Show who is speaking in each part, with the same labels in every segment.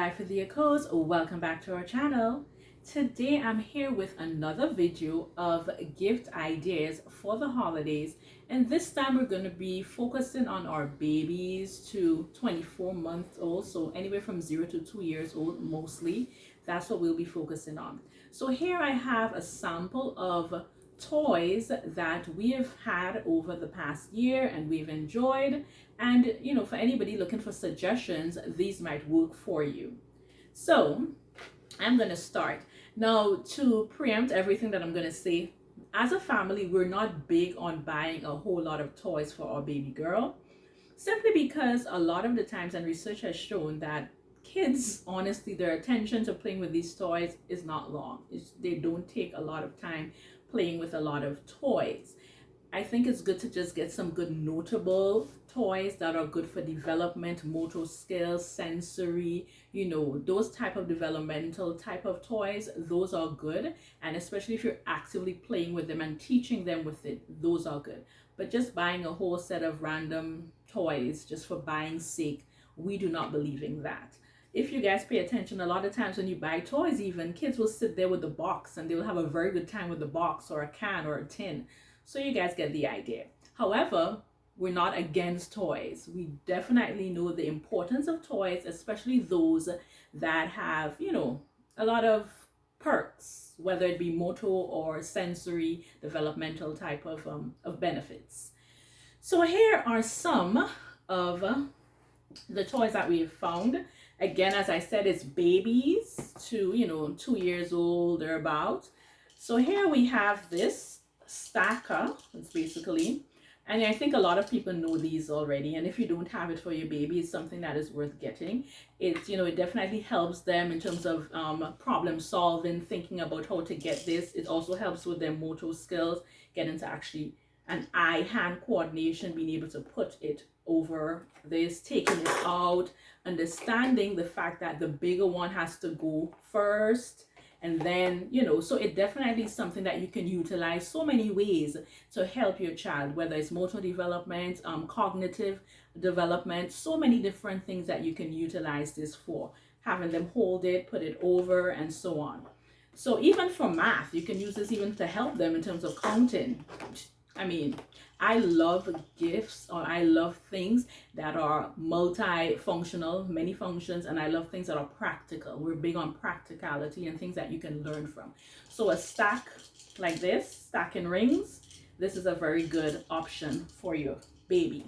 Speaker 1: Life with the Echoes. Welcome back to our channel. Today I'm here with another video of gift ideas for the holidays, and this time we're going to be focusing on our babies to 24 months old, so anywhere from 0 to 2 years old mostly. That's what we'll be focusing on. So here I have a sample of toys that we have had over the past year and we've enjoyed, and for anybody looking for suggestions, these might work for you. So I'm going to start now. To preempt everything that I'm going to say, as a family we're not big on buying a whole lot of toys for our baby girl, simply because a lot of the times, and research has shown that kids, honestly, their attention to playing with these toys is not long. They don't take a lot of time playing with a lot of toys. I think it's good to just get some good notable toys that are good for development, motor skills, sensory, those type of developmental type of toys. Those are good, and especially if you're actively playing with them and teaching them with it, those are good. But just buying a whole set of random toys just for buying sake, we do not believe in that. If you guys pay attention, a lot of times when you buy toys, even kids will sit there with the box and they will have a very good time with the box or a can or a tin. So you guys get the idea. However, we're not against toys. We definitely know the importance of toys, especially those that have, a lot of perks, whether it be motor or sensory developmental type of benefits. So here are some of the toys that we've found. Again, as I said, it's babies to 2 years old or about. So here we have this stacker. It's basically, and I think a lot of people know these already, and if you don't have it for your baby, it's something that is worth getting. It's it definitely helps them in terms of problem solving, thinking about how to get this. It also helps with their motor skills, getting to actually an eye-hand coordination, being able to put it over this, taking it out, understanding the fact that the bigger one has to go first, and then so it definitely is something that you can utilize so many ways to help your child, whether it's motor development, cognitive development, so many different things that you can utilize this for, having them hold it, put it over, and so on. So even for math, you can use this even to help them in terms of counting. I mean, I love gifts, or I love things that are multifunctional, many functions, and I love things that are practical. We're big on practicality and things that you can learn from. So a stack like this, stacking rings, this is a very good option for your baby.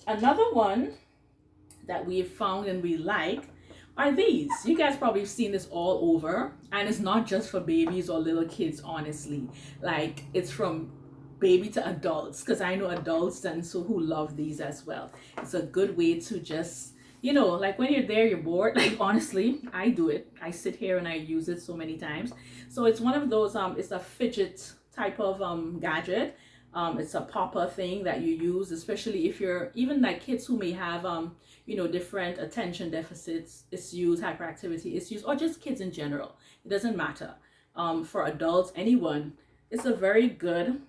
Speaker 1: Another one that we've found and we like are these. You guys probably have seen this all over, and it's not just for babies or little kids, honestly. Like, it's from baby to adults, because I know adults and so who love these as well. It's a good way to just like when you're there, you're bored. Like, honestly, I do it. I sit here and I use it so many times. So it's one of those it's a fidget type of gadget. It's a popper thing that you use, especially if you're even like kids who may have different attention deficits issues, hyperactivity issues, or just kids in general. It doesn't matter. For adults, anyone, it's a very good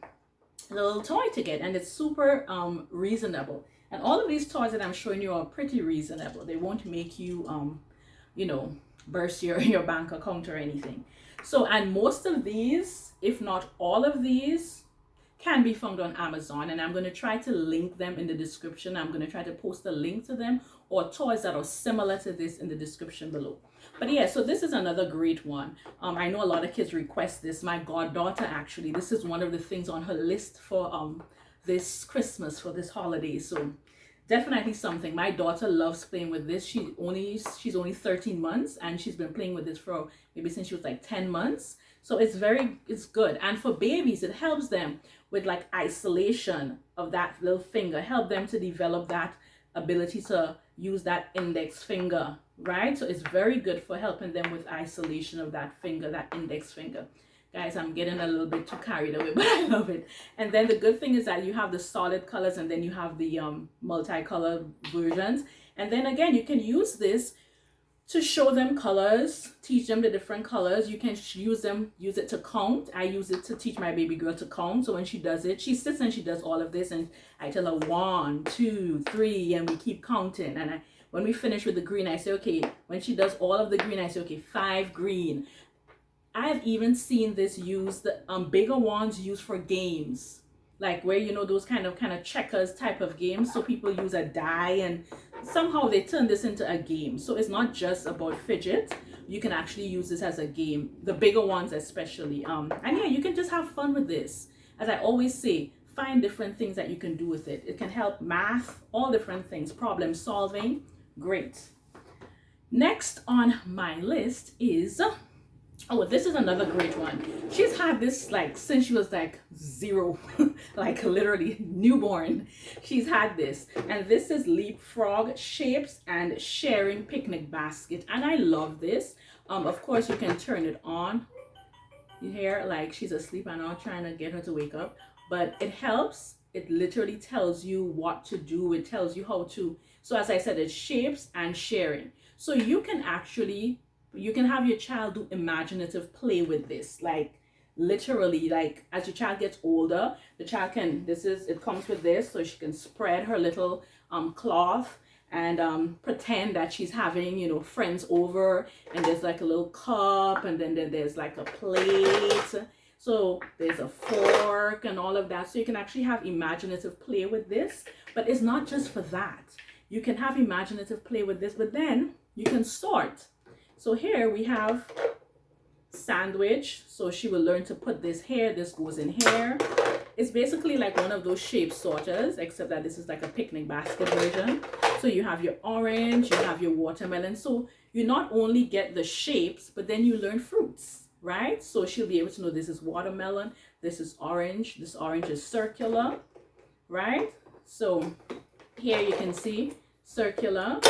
Speaker 1: little toy to get, and it's super reasonable. And all of these toys that I'm showing you are pretty reasonable. They won't make you burst your bank account or anything. So, and most of these, if not all of these, can be found on Amazon, and I'm going to try to link them in the description. I'm going to try to post a link to them or toys that are similar to this in the description below. But yeah, so this is another great one. I know a lot of kids request this. My goddaughter, actually, this is one of the things on her list for this Christmas, for this holiday. So definitely something. My daughter loves playing with this. She's only 13 months, and she's been playing with this for maybe since she was like 10 months. So it's good. And for babies, it helps them with like isolation of that little finger, help them to develop that ability to use that index finger, right? So it's very good for helping them with isolation of that finger, that index finger. Guys, I'm getting a little bit too carried away, but I love it. And then the good thing is that you have the solid colors, and then you have the multicolored versions. And then again, you can use this to show them colors, teach them the different colors. You can use it to count. I use it to teach my baby girl to count. So when she does it, she sits and she does all of this, and I tell her 1, 2, 3, and we keep counting. And When we finish with the green, I say, okay, when she does all of the green, I say, okay, 5 green. I have even seen this used, bigger ones used for games, like where, you know, those kind of checkers type of games. So people use a die and somehow they turn this into a game. So it's not just about fidget. You can actually use this as a game, the bigger ones especially. And yeah, you can just have fun with this. As I always say, find different things that you can do with it. It can help math, all different things, problem solving. Great. Next on my list is, oh, this is another great one. She's had this like since she was like 0, like literally newborn. She's had this, and this is Leapfrog Shapes and Sharing Picnic Basket, and I love this. Of course, you can turn it on. You hear like she's asleep, and I'm trying to get her to wake up, but it helps. It literally tells you what to do. It tells you how to. So as I said, it's shapes and sharing. So you can actually, you can have your child do imaginative play with this, like literally, like as your child gets older, the child can, it comes with this, so she can spread her little cloth and pretend that she's having, you know, friends over, and there's like a little cup, and then there's like a plate, so there's a fork and all of that. So you can actually have imaginative play with this, but it's not just for that. You can have imaginative play with this, but then you can sort. So here we have sandwich. So she will learn to put this here. This goes in here. It's basically like one of those shape sorters, except that this is like a picnic basket version. So you have your orange, you have your watermelon. So you not only get the shapes, but then you learn fruits, right? So she'll be able to know this is watermelon, this is orange, this orange is circular, right? So here you can see circular.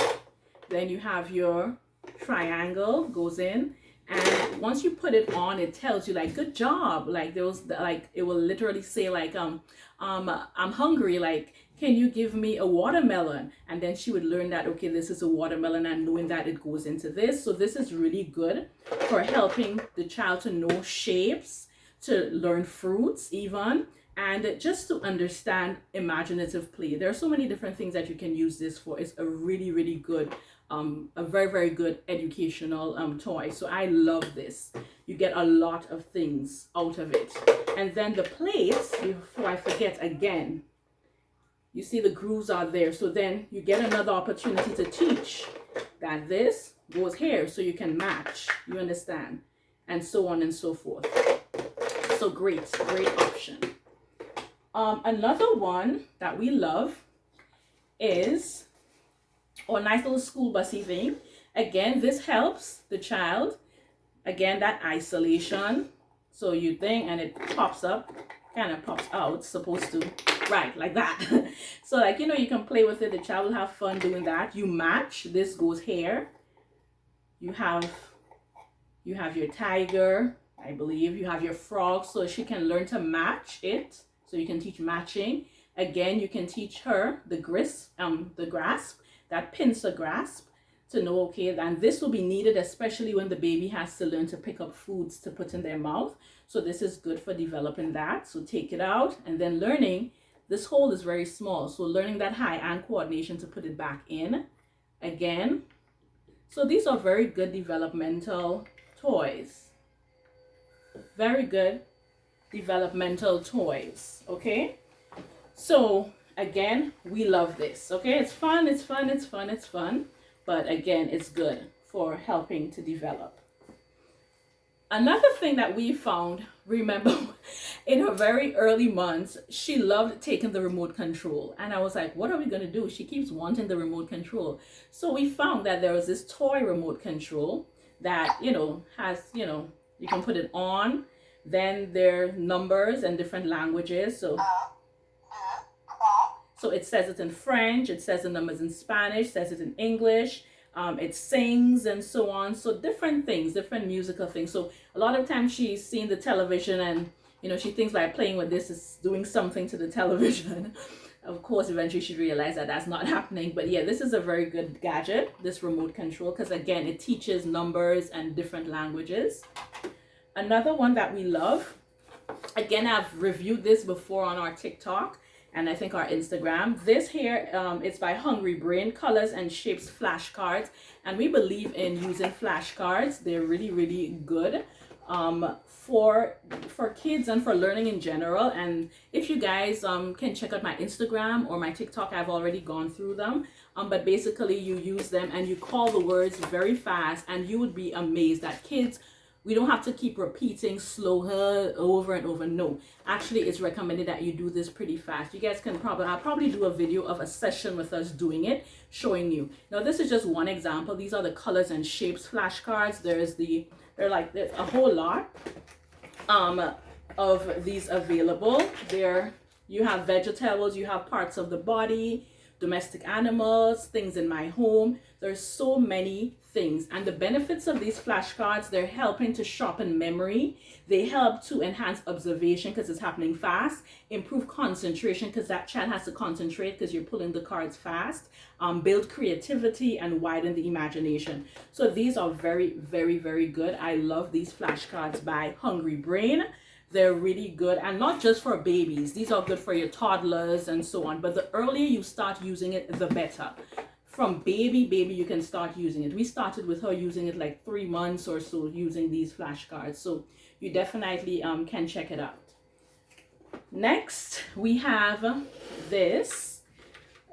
Speaker 1: Then you have your triangle goes in, and once you put it on, it tells you like good job, like those, like it will literally say like I'm hungry, like can you give me a watermelon? And then she would learn that, okay, this is a watermelon, and knowing that it goes into this. So this is really good for helping the child to know shapes, to learn fruits even, and just to understand imaginative play. There are so many different things that you can use this for. It's a really, really good, a very, very good educational toy. So I love this. You get a lot of things out of it. And then the plates, before I forget again, you see the grooves are there. So then you get another opportunity to teach that this goes here so you can match, you understand, and so on and so forth. So great, great option. Another one that we love is a nice little school busy thing. Again, this helps the child. Again, that isolation. So you think, and it pops up, kind of pops out, supposed to, right, like that. So like, you know, you can play with it. The child will have fun doing that. You match. This goes here. You have your tiger, I believe. You have your frog, so she can learn to match it. So you can teach matching. Again, you can teach her the grasp, that pincer grasp, to know, okay, and this will be needed, especially when the baby has to learn to pick up foods to put in their mouth. So this is good for developing that. So take it out, and then learning, this hole is very small. So learning that hand coordination to put it back in again. So these are very good developmental toys. Very good developmental toys, okay? So again, we love this, okay? It's fun, it's fun, it's fun, it's fun. But again, it's good for helping to develop. Another thing that we found, remember, in her very early months, she loved taking the remote control. And I was like, what are we going to do? She keeps wanting the remote control. So we found that there was this toy remote control that, you know, has, you know, you can put it on. Then there are numbers and different languages. So it says it in French, it says the numbers in Spanish, says it in English, it sings and so on. So different things, different musical things. So a lot of times she's seen the television and, you know, she thinks by playing with this is doing something to the television. Of course, eventually she realized that that's not happening. But yeah, this is a very good gadget, this remote control, because again, it teaches numbers and different languages. Another one that we love, again, I've reviewed this before on our TikTok, and I think our Instagram. This here, it's by Hungry Brain, Colors and Shapes flashcards, and we believe in using flashcards. They're really, really good for kids and for learning in general. And if you guys can check out my Instagram or my TikTok, I've already gone through them. But basically you use them and you call the words very fast, and you would be amazed that kids, we don't have to keep repeating slow over and over. No, actually it's recommended that you do this pretty fast. You guys can I'll probably do a video of a session with us doing it, showing you. Now this is just one example. These are the Colors and Shapes flashcards. There's a whole lot of these available. You have vegetables, you have parts of the body, domestic animals, things in my home. There's so many things, and the benefits of these flashcards, they're helping to sharpen memory. They help to enhance observation because it's happening fast, improve concentration because that child has to concentrate because you're pulling the cards fast, build creativity, and widen the imagination. So these are very, very, very good. I love these flashcards by Hungry Brain. They're really good, and not just for babies. These are good for your toddlers and so on, but the earlier you start using it, the better. From baby, you can start using it. We started with her using it like 3 months or so, using these flashcards. So you definitely can check it out. Next, we have this,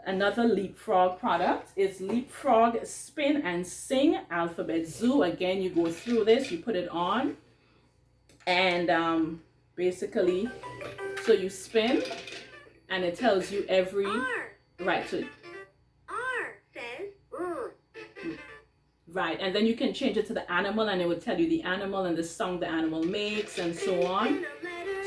Speaker 1: another Leapfrog product. It's Leapfrog Spin and Sing Alphabet Zoo. Again, you go through this, you put it on, and basically, so you spin, and it tells you every right. So right, and then you can change it to the animal, and it would tell you the animal and the sound the animal makes and so on.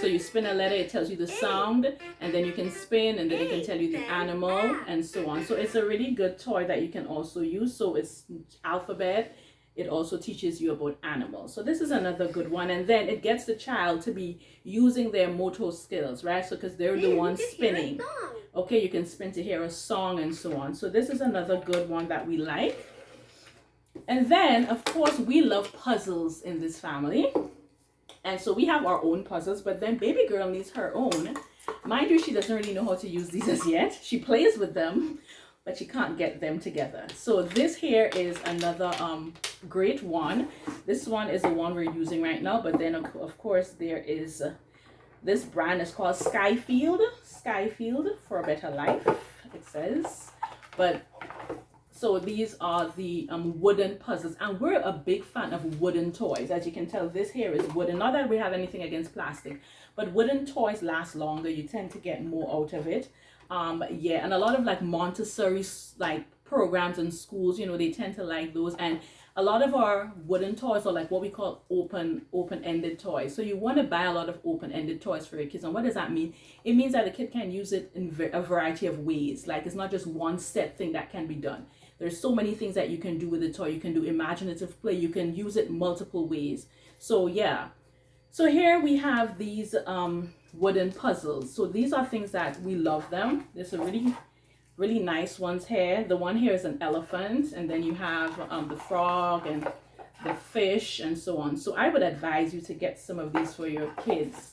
Speaker 1: So you spin a letter, it tells you the sound, and then you can spin, and then it can tell you the animal and so on. So it's a really good toy that you can also use. So it's alphabet. It also teaches you about animals. So this is another good one. And then it gets the child to be using their motor skills, right? So because they're the ones spinning. Okay, you can spin to hear a song and so on. So this is another good one that we like. And then, of course, we love puzzles in this family. And so we have our own puzzles, but then baby girl needs her own. Mind you, she doesn't really know how to use these as yet. She plays with them, but she can't get them together. So this here is another great one. This one is the one we're using right now, but then of course there is this brand is called Skyfield for a better life, it says. But so these are the wooden puzzles, and we're a big fan of wooden toys. As you can tell, this here is wooden. Not that we have anything against plastic, but wooden toys last longer. You tend to get more out of it. Yeah, and a lot of like Montessori like programs in schools, you know, they tend to like those. And a lot of our wooden toys are like what we call open-ended toys. So you want to buy a lot of open-ended toys for your kids. And what does that mean? It means that the kid can use it in a variety of ways. Like it's not just one set thing that can be done. There's so many things that you can do with the toy. You can do imaginative play. You can use it multiple ways. So yeah. So here we have these wooden puzzles. So these are things that we love them. There's a really nice ones here. The one here is an elephant, and then you have the frog and the fish and so on. So I would advise you to get some of these for your kids.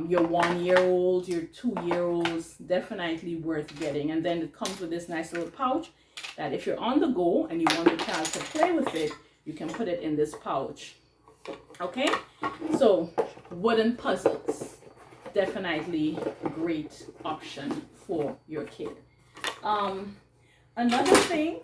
Speaker 1: Your 1-year-olds, your 2-year-olds, definitely worth getting. And then it comes with this nice little pouch that if you're on the go and you want the child to play with it, you can put it in this pouch. Okay, so wooden puzzles, definitely a great option for your kid. Another thing,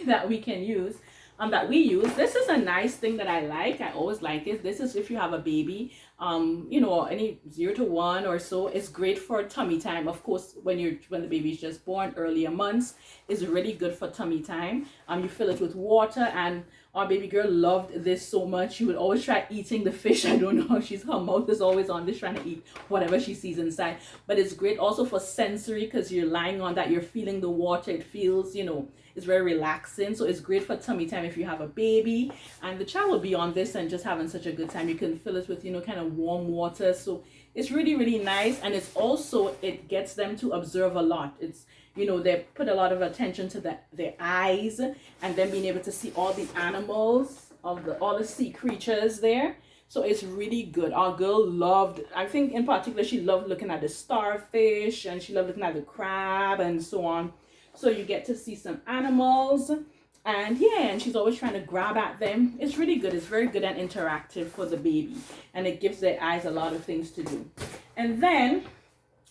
Speaker 1: that we can use, that we use, this is a nice thing that I like. I always like it. This is if you have a baby, you know, any 0 to 1 or so. It's great for tummy time. Of course, when the baby is just born, earlier months is really good for tummy time. You fill it with water, and our baby girl loved this so much. She would always try eating the fish. I don't know, her mouth is always on this, trying to eat whatever she sees inside. But it's great also for sensory, because you're lying on that, you're feeling the water. It feels, you know, it's very relaxing. So it's great for tummy time if you have a baby, and the child will be on this and just having such a good time. You can fill it with, you know, kind of warm water. So it's really, really nice. And it's also, it gets them to observe a lot. It's, you know, they put a lot of attention to their eyes, and then being able to see all the animals, all the sea creatures there. So it's really good. Our girl loved, I think in particular, she loved looking at the starfish and she loved looking at the crab and so on. So you get to see some animals. And yeah, and she's always trying to grab at them. It's really good. It's very good and interactive for the baby. And it gives their eyes a lot of things to do. And then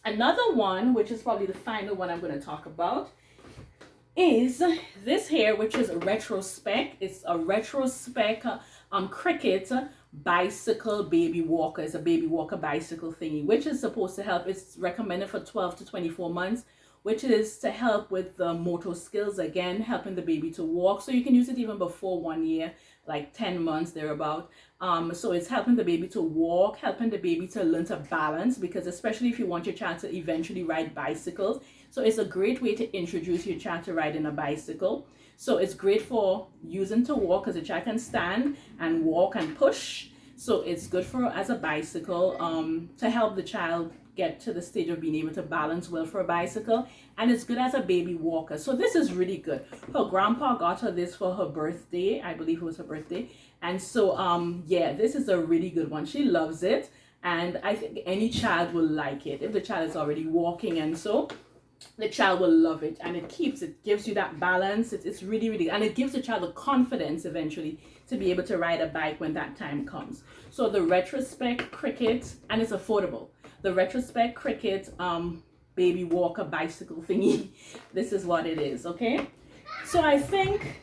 Speaker 1: another one, which is probably the final one I'm going to talk about, is this here, which is a retrospect. It's a retrospect cricket bicycle baby walker. It's a baby walker bicycle thingy, which is supposed to help. It's recommended for 12 to 24 months, which is to help with the motor skills, again, helping the baby to walk. So you can use it even before 1 year, like 10 months thereabout. So it's helping the baby to walk, helping the baby to learn to balance, because especially if you want your child to eventually ride bicycles. So it's a great way to introduce your child to riding a bicycle. So it's great for using to walk, because the child can stand and walk and push. So it's good for as a bicycle to help the child get to the stage of being able to balance well for a bicycle. And it's good as a baby walker. So this is really good. Her grandpa got her this for her birthday. I believe it was her birthday. And so yeah, this is a really good one. She loves it. And I think any child will like it. If the child is already walking, and so the child will love it. And it gives you that balance. It's really, really, and it gives the child the confidence eventually to be able to ride a bike when that time comes. So the retrospect cricket, and it's affordable. The retrospect cricket baby walker bicycle thingy. This is what it is, okay? So I think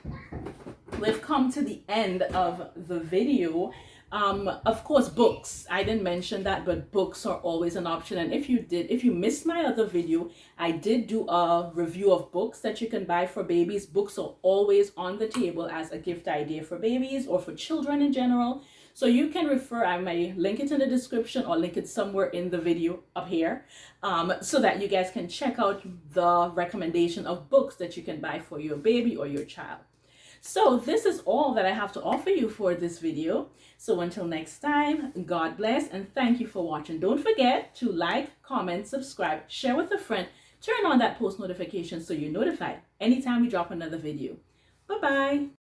Speaker 1: we've come to the end of the video. Of course, books. I didn't mention that, but books are always an option. And if you missed my other video, I did do a review of books that you can buy for babies. Books are always on the table as a gift idea for babies or for children in general. So you can refer, I may link it in the description or link it somewhere in the video up here, so that you guys can check out the recommendation of books that you can buy for your baby or your child. So this is all that I have to offer you for this video. So until next time, God bless and thank you for watching. Don't forget to like, comment, subscribe, share with a friend, turn on that post notification so you're notified anytime we drop another video. Bye-bye.